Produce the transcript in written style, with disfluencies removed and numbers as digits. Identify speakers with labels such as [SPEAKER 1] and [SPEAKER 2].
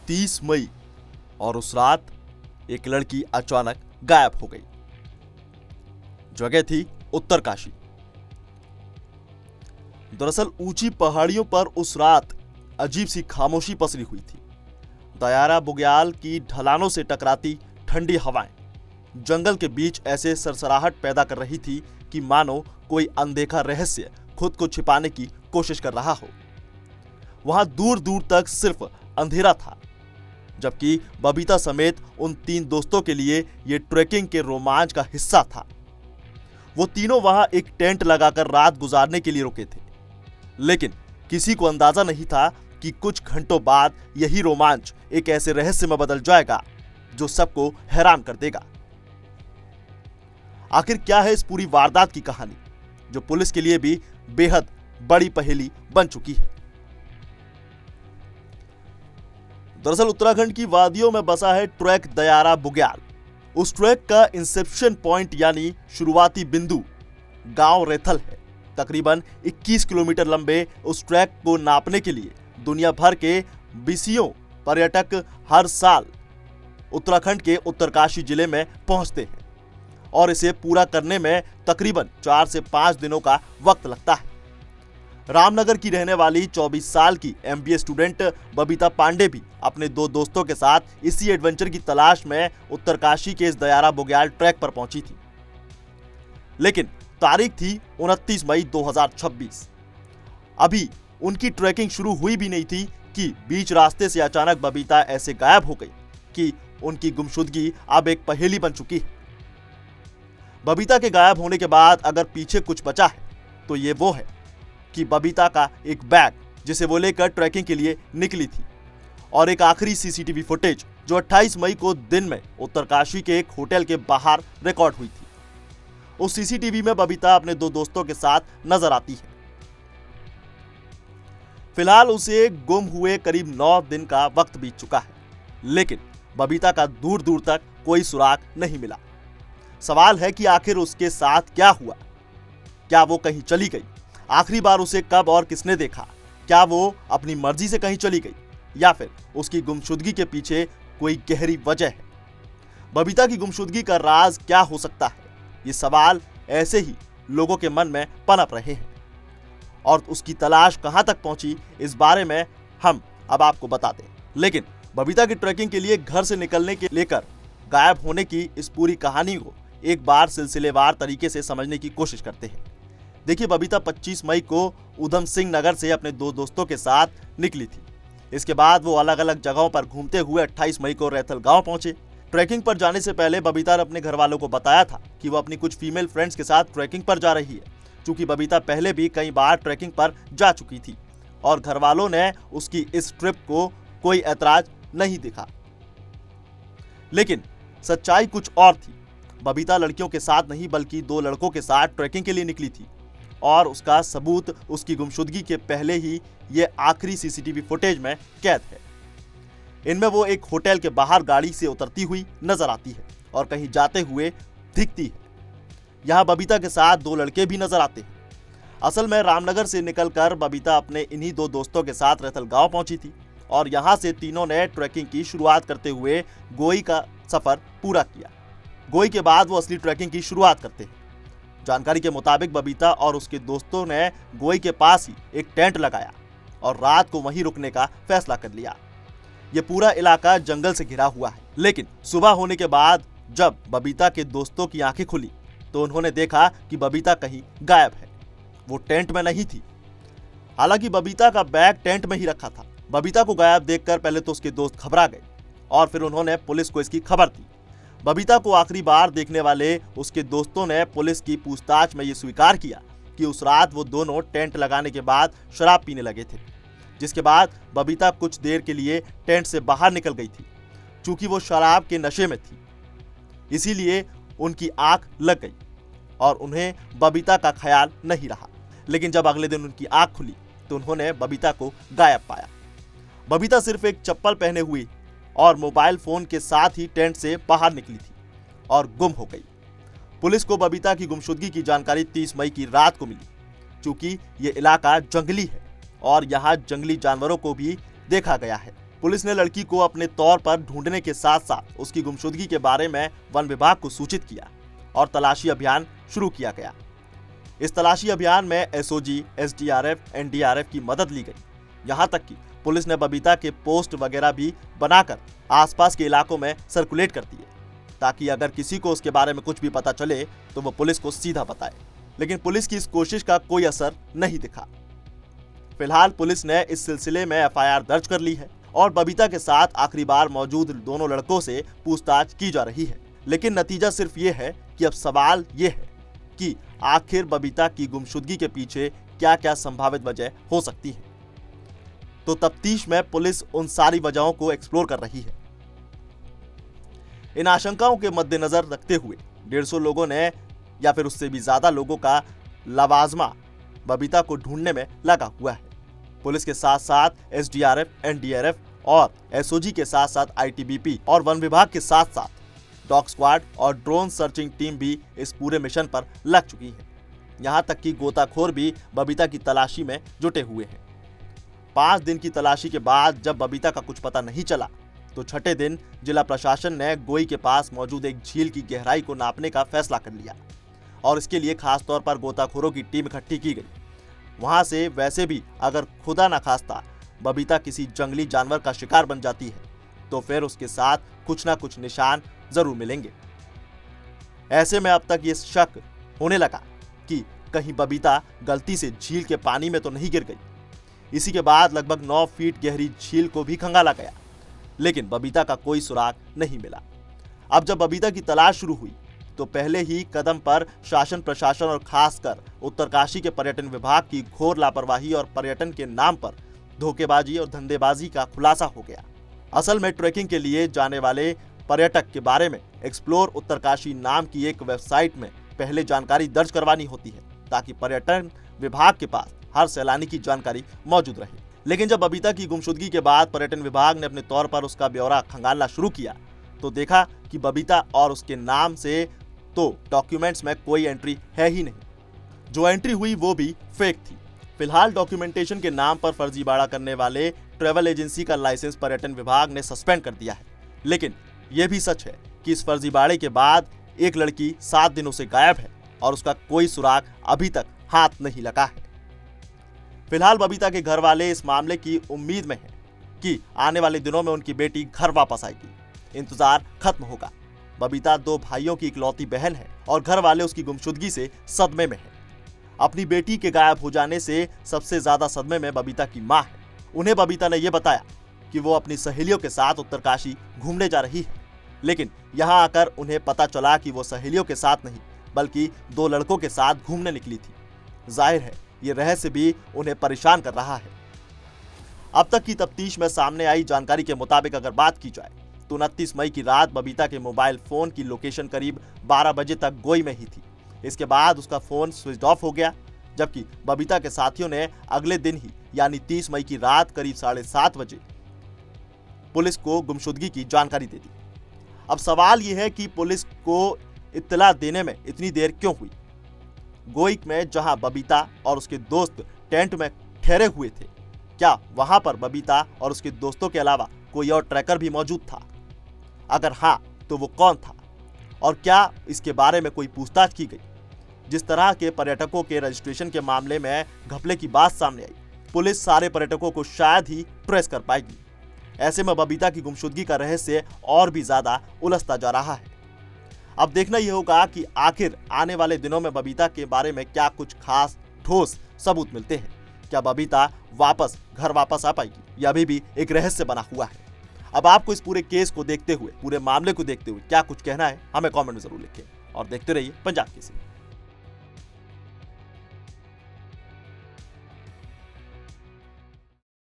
[SPEAKER 1] 30 मई और उस रात एक लड़की अचानक गायब हो गई। जगह थी उत्तरकाशी। दरअसल ऊंची पहाड़ियों पर उस रात अजीब सी खामोशी पसरी हुई थी। दयारा बुग्याल की ढलानों से टकराती ठंडी हवाएं जंगल के बीच ऐसे सरसराहट पैदा कर रही थी कि मानो कोई अनदेखा रहस्य खुद को छिपाने की कोशिश कर रहा हो। वहां दूर दूर तक सिर्फ अंधेरा था, जबकि बबीता समेत उन 3 दोस्तों के लिए यह ट्रेकिंग के रोमांच का हिस्सा था। वो तीनों वहां एक टेंट लगाकर रात गुजारने के लिए रुके थे, लेकिन किसी को अंदाजा नहीं था कि कुछ घंटों बाद यही रोमांच एक ऐसे रहस्य में बदल जाएगा जो सबको हैरान कर देगा। आखिर क्या है इस पूरी वारदात की कहानी, जो पुलिस के लिए भी बेहद बड़ी पहेली बन चुकी है। दरअसल उत्तराखंड की वादियों में बसा है ट्रैक दयारा बुग्याल। उस ट्रैक का इंसेप्शन पॉइंट यानी शुरुआती बिंदु गांव रेथल है। तकरीबन 21 किलोमीटर लंबे उस ट्रैक को नापने के लिए दुनिया भर के बीसियों पर्यटक हर साल उत्तराखंड के उत्तरकाशी जिले में पहुंचते हैं और इसे पूरा करने में तकरीबन 4 से 5 दिनों का वक्त लगता है। रामनगर की रहने वाली 24 साल की MBA स्टूडेंट बबीता पांडे भी अपने 2 दोस्तों के साथ इसी एडवेंचर की तलाश में उत्तरकाशी के इस दयारा बुग्याल ट्रैक पर पहुंची थी। लेकिन तारीख थी 29 मई 2026। अभी उनकी ट्रैकिंग शुरू हुई भी नहीं थी कि बीच रास्ते से अचानक बबीता ऐसे गायब हो गई कि उनकी गुमशुदगी अब एक पहेली बन चुकी है। बबीता के गायब होने के बाद अगर पीछे कुछ बचा है तो ये वो है कि बबीता का एक बैग जिसे वो लेकर ट्रैकिंग के लिए निकली थी और एक आखिरी CCTV फुटेज जो 28 मई को दिन में उत्तरकाशी के एक होटल के बाहर रिकॉर्ड हुई थी। उस CCTV में बबीता अपने 2 दोस्तों के साथ नजर आती है। फिलहाल उसे गुम हुए करीब 9 दिन का वक्त बीत चुका है, लेकिन बबीता का दूर दूर तक कोई सुराग नहीं मिला। सवाल है कि आखिर उसके साथ क्या हुआ? क्या वो कहीं चली गई? आखिरी बार उसे कब और किसने देखा? क्या वो अपनी मर्जी से कहीं चली गई या फिर उसकी गुमशुदगी के पीछे कोई गहरी वजह है? बबीता की गुमशुदगी का राज क्या हो सकता है? ये सवाल ऐसे ही लोगों के मन में पनप रहे हैं और उसकी तलाश कहां तक पहुंची, इस बारे में हम अब आपको बता दें। लेकिन बबीता की ट्रैकिंग के लिए घर से निकलने के लेकर गायब होने की इस पूरी कहानी को एक बार सिलसिलेवार तरीके से समझने की कोशिश करते हैं। देखिए, बबीता 25 मई को उधम सिंह नगर से अपने 2 दोस्तों के साथ निकली थी। इसके बाद वो अलग अलग जगहों पर घूमते हुए 28 मई को रैथल गांव पहुंचे। ट्रैकिंग पर जाने से पहले बबीता ने अपने घर वालों को बताया था कि वो अपनी कुछ फीमेल फ्रेंड्स के साथ ट्रैकिंग पर जा रही है। चूंकि बबीता पहले भी कई बार ट्रैकिंग पर जा चुकी थी और घर वालों ने उसकी इस ट्रिप को कोई ऐतराज नहीं दिखा, लेकिन सच्चाई कुछ और थी। बबीता लड़कियों के साथ नहीं बल्कि 2 लड़कों के साथ ट्रैकिंग के लिए निकली थी और उसका सबूत उसकी गुमशुदगी के पहले ही ये आखिरी CCTV फुटेज में कैद है। इनमें वो एक होटल के बाहर गाड़ी से उतरती हुई नजर आती है और कहीं जाते हुए दिखती है। यहाँ बबीता के साथ 2 लड़के भी नजर आते हैं। असल में रामनगर से निकलकर बबीता अपने इन्हीं 2 दोस्तों के साथ रैथल गांव पहुंची थी और यहाँ से तीनों ने ट्रैकिंग की शुरुआत करते हुए गोई का सफर पूरा किया। गोई के बाद वो असली ट्रैकिंग की शुरुआत करते हैं। जानकारी के मुताबिक बबीता और उसके दोस्तों ने गोई के पास ही एक टेंट लगाया और रात को वहीं रुकने का फैसला कर लिया। ये पूरा इलाका जंगल से घिरा हुआ है, लेकिन सुबह होने के बाद जब बबीता के दोस्तों की आंखें खुली तो उन्होंने देखा कि बबीता कहीं गायब है। वो टेंट में नहीं थी। हालांकि बबीता का बैग टेंट में ही रखा था। बबीता को गायब देखकर पहले तो उसके दोस्त घबरा गए और फिर उन्होंने पुलिस को इसकी खबर दी। बबीता को आखिरी बार देखने वाले उसके दोस्तों ने पुलिस की पूछताछ में ये स्वीकार किया कि उस रात वो दोनों टेंट लगाने के बाद शराब पीने लगे थे, जिसके बाद बबीता कुछ देर के लिए टेंट से बाहर निकल गई थी। चूंकि वो शराब के नशे में थी, इसीलिए उनकी आंख लग गई और उन्हें बबीता का ख्याल नहीं रहा। लेकिन जब अगले दिन उनकी आंख खुली तो उन्होंने बबीता को गायब पाया। बबीता सिर्फ एक चप्पल पहने हुई और मोबाइल फोन के साथ ही टेंट से बाहर निकली थी और गुम हो गई। पुलिस को बबीता की गुमशुदगी की जानकारी 30 मई की रात को मिली। चूंकि ये इलाका जंगली है और यहाँ जंगली जानवरों को भी देखा गया है, पुलिस ने लड़की को अपने तौर पर ढूंढने के साथ साथ उसकी गुमशुदगी के बारे में वन विभाग को सूचित किया और तलाशी अभियान शुरू किया गया। इस तलाशी अभियान में एसओजी, एसडीआरएफ, एनडीआरएफ की मदद ली गई। यहाँ तक कि पुलिस ने बबीता के पोस्ट वगैरह भी बनाकर आसपास के इलाकों में सर्कुलेट कर दिए, ताकि अगर किसी को उसके बारे में कुछ भी पता चले तो वो पुलिस को सीधा बताए। लेकिन पुलिस की इस कोशिश का कोई असर नहीं दिखा। फिलहाल पुलिस ने इस सिलसिले में एफआईआर दर्ज कर ली है और बबीता के साथ आखिरी बार मौजूद दोनों लड़कों से पूछताछ की जा रही है। लेकिन नतीजा सिर्फ ये है कि अब सवाल ये है कि आखिर बबीता की गुमशुदगी के पीछे क्या क्या संभावित वजह हो सकती है। तो तफ्तीश में पुलिस उन सारी वजहों को एक्सप्लोर कर रही है। इन आशंकाओं के मद्देनजर रखते हुए 150 लोगों ने या फिर उससे भी ज्यादा लोगों का लवाजमा बबीता को ढूंढने में लगा हुआ है। पुलिस के साथ साथ एसडीआरएफ, एनडीआरएफ और एसओजी के साथ साथ आईटीबीपी और वन विभाग के साथ साथ डॉग स्क्वाड और ड्रोन सर्चिंग टीम भी इस पूरे मिशन पर लग चुकी है। यहाँ तक कि गोताखोर भी बबीता की तलाशी में जुटे हुए हैं। 5 दिन की तलाशी के बाद जब बबीता का कुछ पता नहीं चला तो छठे दिन जिला प्रशासन ने गोई के पास मौजूद एक झील की गहराई को नापने का फैसला कर लिया और इसके लिए खास तौर पर गोताखोरों की टीम इकट्ठी की गई। वहां से वैसे भी अगर खुदा न खास्ता बबीता किसी जंगली जानवर का शिकार बन जाती है तो फिर उसके साथ कुछ ना कुछ निशान जरूर मिलेंगे। ऐसे में अब तक ये शक होने लगा कि कहीं बबीता गलती से झील के पानी में तो नहीं गिर गई। इसी के बाद लगभग 9 फीट गहरी झील को भी खंगाला गया, लेकिन बबीता का कोई सुराग नहीं मिला। अब जब बबीता की तलाश शुरू हुई तो पहले ही कदम पर शासन प्रशासन और खासकर उत्तरकाशी के पर्यटन विभाग की घोर लापरवाही और पर्यटन के नाम पर धोखेबाजी और धंधेबाजी का खुलासा हो गया। असल में ट्रैकिंग के लिए जाने वाले पर्यटक के बारे में एक्सप्लोर उत्तरकाशी नाम की एक वेबसाइट में पहले जानकारी दर्ज करवानी होती है ताकि पर्यटन विभाग के पास हर सैलानी की जानकारी मौजूद रहे। लेकिन जब बबीता की गुमशुदगी के बाद पर्यटन विभाग ने अपने तौर पर उसका ब्यौरा खंगालना शुरू किया तो देखा कि बबीता और उसके नाम से तो डॉक्यूमेंट्स में कोई एंट्री है ही नहीं। जो एंट्री हुई वो भी फेक थी। फिलहाल डॉक्यूमेंटेशन के नाम पर फर्जीवाड़ा करने वाले ट्रैवल एजेंसी का लाइसेंस पर्यटन विभाग ने सस्पेंड कर दिया है। लेकिन यह भी सच है कि इस फर्जीवाड़े के बाद एक लड़की 7 दिनों से गायब है और उसका कोई सुराग अभी तक हाथ नहीं लगा है। फिलहाल बबीता के घर वाले इस मामले की उम्मीद में हैं कि आने वाले दिनों में उनकी बेटी घर वापस आएगी। इंतजार खत्म होगा। बबीता 2 भाइयों की इकलौती बहन है और घर वाले उसकी गुमशुदगी से सदमे में हैं। अपनी बेटी के गायब हो जाने से सबसे ज्यादा सदमे में बबीता की मां है। उन्हें बबीता ने यह बताया कि वो अपनी सहेलियों के साथ उत्तरकाशी घूमने जा रही है, लेकिन यहाँ आकर उन्हें पता चला कि वो सहेलियों के साथ नहीं बल्कि 2 लड़कों के साथ घूमने निकली थी। जाहिर है ये रहस्य भी उन्हें परेशान कर रहा है। अब तक की तफ्तीश में सामने आई जानकारी के मुताबिक अगर बात की जाए तो 29 मई की रात बबीता के मोबाइल फोन की लोकेशन करीब 12 बजे तक गोई में ही थी। इसके बाद उसका फोन स्विच ऑफ हो गया, जबकि बबीता के साथियों ने अगले दिन ही यानी 30 मई की रात करीब 7:30 बजे पुलिस को गुमशुदगी की जानकारी दे दी। अब सवाल यह है कि पुलिस को इत्तला देने में इतनी देर क्यों हुई? गोई में जहां बबीता और उसके दोस्त टेंट में ठहरे हुए थे, क्या वहां पर बबीता और उसके दोस्तों के अलावा कोई और ट्रैकर भी मौजूद था? अगर हाँ तो वो कौन था और क्या इसके बारे में कोई पूछताछ की गई? जिस तरह के पर्यटकों के रजिस्ट्रेशन के मामले में घपले की बात सामने आई, पुलिस सारे पर्यटकों को शायद ही ट्रेस कर पाएगी। ऐसे में बबीता की गुमशुदगी का रहस्य और भी ज्यादा उलझता जा रहा है। अब देखना यह होगा कि आखिर आने वाले दिनों में बबीता के बारे में क्या कुछ खास ठोस सबूत मिलते हैं। क्या बबीता घर वापस आ पाएगी या अभी भी एक रहस्य बना हुआ है? अब आपको इस पूरे केस को देखते हुए, पूरे मामले को देखते हुए क्या कुछ कहना है, हमें कमेंट में जरूर लिखें और देखते रहिए पंजाब केसरी।